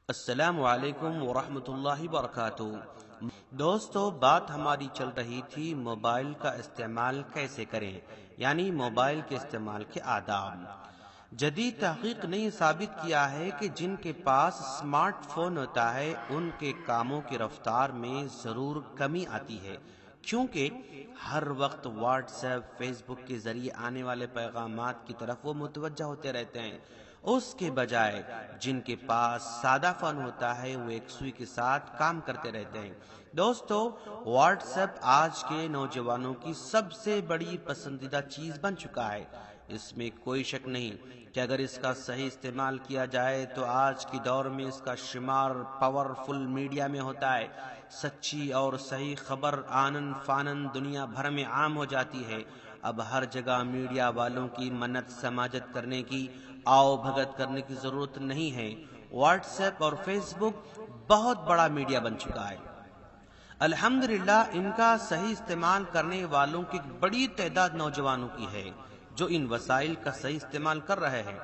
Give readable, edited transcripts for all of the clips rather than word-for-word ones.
السلام علیکم ورحمة اللہ وبرکاتہ۔ دوستو، بات ہماری چل رہی تھی موبائل کا استعمال کیسے کریں، یعنی موبائل کے استعمال کے آداب۔ جدید تحقیق نے یہ ثابت کیا ہے کہ جن کے پاس اسمارٹ فون ہوتا ہے ان کے کاموں کی رفتار میں ضرور کمی آتی ہے، کیونکہ ہر وقت واٹس ایپ، فیس بک کے ذریعے آنے والے پیغامات کی طرف وہ متوجہ ہوتے رہتے ہیں۔ اس کے بجائے جن کے پاس سادہ فون ہوتا ہے وہ ایک سوئی کے ساتھ کام کرتے رہتے ہیں۔ دوستو، واٹس ایپ آج کے نوجوانوں کی سب سے بڑی پسندیدہ چیز بن چکا ہے۔ اس میں کوئی شک نہیں کہ اگر اس کا صحیح استعمال کیا جائے تو آج کے دور میں اس کا شمار پاورفل میڈیا میں ہوتا ہے۔ سچی اور صحیح خبر آنن فانن دنیا بھر میں عام ہو جاتی ہے۔ اب ہر جگہ میڈیا والوں کی منت سماجت کرنے کی، آؤ بھگت کرنے کی ضرورت نہیں ہے۔ واٹس ایپ اور فیس بک بہت بڑا میڈیا بن چکا ہے۔ الحمدللہ ان کا صحیح استعمال کرنے والوں کی ایک بڑی تعداد نوجوانوں کی ہے جو ان وسائل کا صحیح استعمال کر رہے ہیں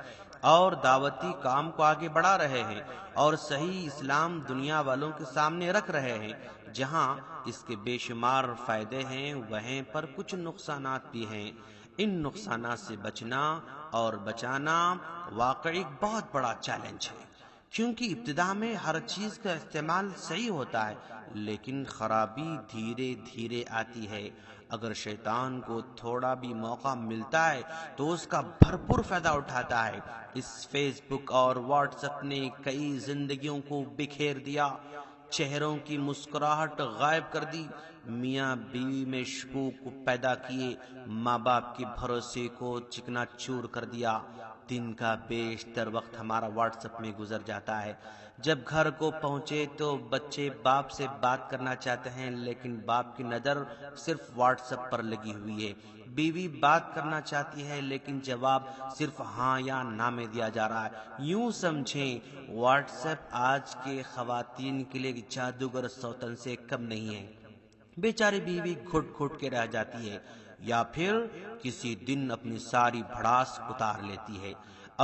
اور دعوتی کام کو آگے بڑھا رہے ہیں اور صحیح اسلام دنیا والوں کے سامنے رکھ رہے ہیں۔ جہاں اس کے بے شمار فائدے ہیں وہیں پر کچھ نقصانات بھی ہیں۔ ان نقصانات سے بچنا اور بچانا واقعی بہت بڑا چیلنج ہے، کیونکہ ابتدا میں ہر چیز کا استعمال صحیح ہوتا ہے لیکن خرابی دھیرے دھیرے آتی ہے۔ اگر شیطان کو تھوڑا بھی موقع ملتا ہے تو اس کا بھرپور فائدہ اٹھاتا ہے۔ اس فیس بک اور واٹس ایپ نے کئی زندگیوں کو بکھیر دیا، چہروں کی مسکراہٹ غائب کر دی، میاں بیوی میں شکوک پیدا کیے، ماں باپ کے بھروسے کو چکنا چور کر دیا۔ دن کا بیشتر وقت ہمارا واٹس ایپ میں گزر جاتا ہے۔ جب گھر کو پہنچے تو بچے باپ سے بات کرنا چاہتے ہیں لیکن باپ کی نظر صرف واٹس ایپ پر لگی ہوئی ہے۔ بیوی بات کرنا چاہتی ہے لیکن جواب صرف ہاں یا نہ میں دیا جا رہا ہے۔ یوں سمجھیں واٹس ایپ آج کے خواتین کے لیے ایک جادوگر سوتن سے کم نہیں ہے۔ بیچاری بیوی گھٹ گھٹ کے رہ جاتی ہے یا پھر کسی دن اپنی ساری بھڑاس اتار لیتی ہے۔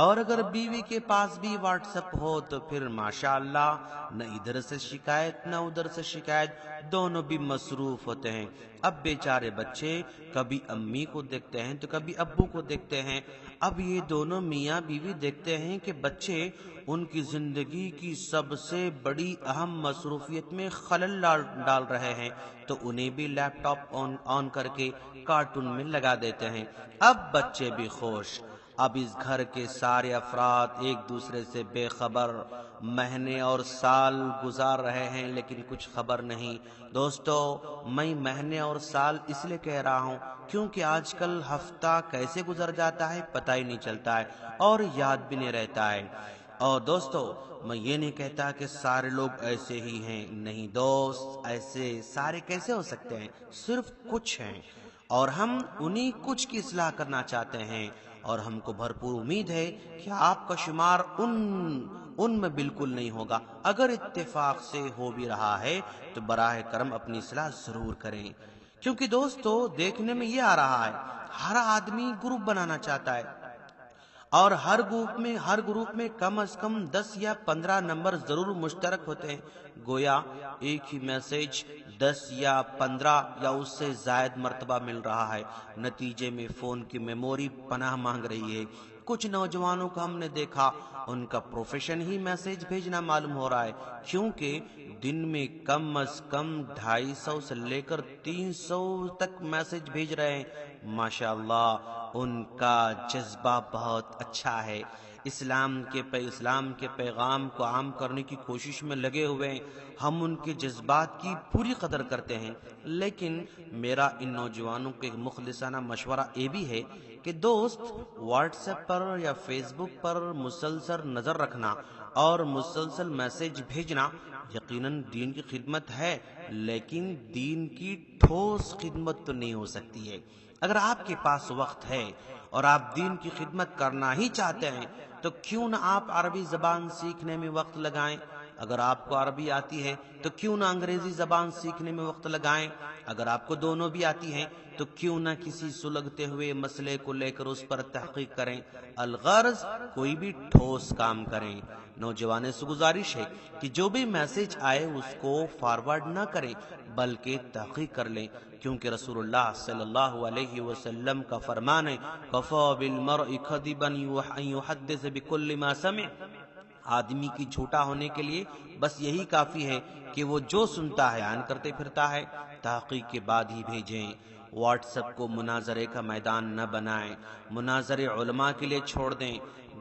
اور اگر بیوی کے پاس بھی واٹس ایپ ہو تو پھر ماشاءاللہ نہ ادھر سے شکایت نہ ادھر سے شکایت، دونوں بھی مصروف ہوتے ہیں۔ اب بیچارے بچے کبھی امی کو دیکھتے ہیں تو کبھی ابو کو دیکھتے ہیں۔ اب یہ دونوں میاں بیوی دیکھتے ہیں کہ بچے ان کی زندگی کی سب سے بڑی اہم مصروفیت میں خلل ڈال رہے ہیں تو انہیں بھی لیپ ٹاپ آن کر کے کارٹون میں لگا دیتے ہیں۔ اب بچے بھی خوش۔ اب اس گھر کے سارے افراد ایک دوسرے سے بے خبر، مہینے اور سال گزار رہے ہیں لیکن کچھ خبر نہیں۔ دوستو، میں مہینے اور سال اس لیے کہہ رہا ہوں کیونکہ آج کل ہفتہ کیسے گزر جاتا ہے پتہ ہی نہیں چلتا ہے اور یاد بھی نہیں رہتا ہے۔ اور دوستو، میں یہ نہیں کہتا کہ سارے لوگ ایسے ہی ہیں، نہیں دوست، ایسے سارے کیسے ہو سکتے ہیں؟ صرف کچھ ہیں اور ہم انہی کچھ کی اصلاح کرنا چاہتے ہیں، اور ہم کو بھرپور امید ہے کہ آپ کا شمار ان میں بالکل نہیں ہوگا۔ اگر اتفاق سے ہو بھی رہا ہے تو براہ کرم اپنی اصلاح ضرور کریں، کیونکہ دوستو دیکھنے میں یہ آ رہا ہے ہر آدمی گروپ بنانا چاہتا ہے اور ہر گروپ میں کم از کم 10 یا 15 نمبر ضرور مشترک ہوتے ہیں۔ گویا ایک ہی میسج 10 یا 15 یا اس سے زائد مرتبہ مل رہا ہے۔ نتیجے میں فون کی میموری پناہ مانگ رہی ہے۔ کچھ نوجوانوں کو ہم نے دیکھا ان کا پروفیشن ہی میسج بھیجنا معلوم ہو رہا ہے، کیونکہ دن میں کم از کم 250 سے لے کر 300 تک میسج بھیج رہے ہیں۔ ماشاءاللہ ان کا جذبہ بہت اچھا ہے، اسلام کے پیغام کو عام کرنے کی کوشش میں لگے ہوئے ہیں۔ ہم ان کے جذبات کی پوری قدر کرتے ہیں، لیکن میرا ان نوجوانوں کو ایک مخلصانہ مشورہ یہ بھی ہے کہ دوست، واٹس ایپ پر یا فیس بک پر مسلسل نظر رکھنا اور مسلسل میسج بھیجنا یقیناً دین کی خدمت ہے، لیکن دین کی ٹھوس خدمت تو نہیں ہو سکتی ہے۔ اگر آپ کے پاس وقت ہے اور آپ دین کی خدمت کرنا ہی چاہتے ہیں تو کیوں نہ آپ عربی زبان سیکھنے میں وقت لگائیں اگر آپ کو عربی آتی ہے تو کیوں نہ انگریزی زبان سیکھنے میں وقت لگائیں؟ اگر آپ کو دونوں بھی آتی ہیں تو کیوں نہ کسی سلگتے ہوئے مسئلے کو لے کر اس پر تحقیق کریں، الغرض کوئی بھی ٹھوس کام کریں۔ نوجوانوں سے گزارش ہے کہ جو بھی میسج آئے اس کو فارورڈ نہ کریں بلکہ تحقیق کر لیں، کیونکہ رسول اللہ صلی اللہ علیہ وسلم کا فرمان ہے کفی بالمرء کذبا ان یحدث بکل ما سمع، آدمی کی جھوٹا ہونے کے لیے بس یہی کافی ہے کہ وہ جو سنتا ہے بیان کرتے پھرتا ہے، تحقیق کے بعد ہی بھیجیں۔ واٹس ایپ کو مناظرے کا میدان نہ بنائیں، مناظرے علماء کے لیے چھوڑ دیں،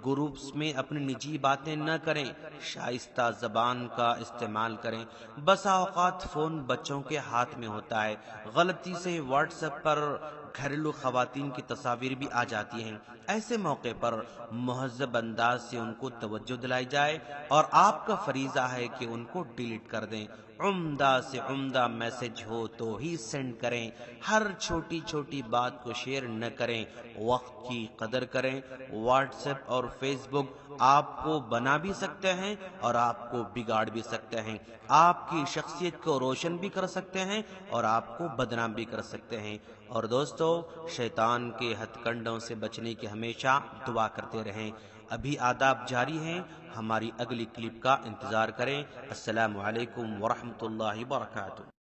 گروپس میں اپنی نجی باتیں نہ کریں، شائستہ زبان کا استعمال کریں۔ بسا اوقات فون بچوں کے ہاتھ میں ہوتا ہے، غلطی سے واٹس ایپ پر گھریلو خواتین کی تصاویر بھی آ جاتی ہیں، ایسے موقع پر مہذب انداز سے ان کو توجہ دلائی جائے اور آپ کا فریضہ ہے کہ ان کو ڈیلیٹ کر دیں۔ عمدہ سے عمدہ میسج ہو تو ہی سینڈ کریں، ہر چھوٹی چھوٹی بات کو شیئر نہ کریں، وقت کی قدر کریں۔ واٹس ایپ اور فیس بک آپ کو بنا بھی سکتے ہیں اور آپ کو بگاڑ بھی سکتے ہیں، آپ کی شخصیت کو روشن بھی کر سکتے ہیں اور آپ کو بدنام بھی کر سکتے ہیں۔ اور دوستو، شیطان کے ہتھ کنڈوں سے بچنے کی ہمیشہ دعا کرتے رہیں۔ ابھی آداب جاری ہیں، ہماری اگلی کلپ کا انتظار کریں۔ السلام علیکم ورحمۃ اللہ وبرکاتہ۔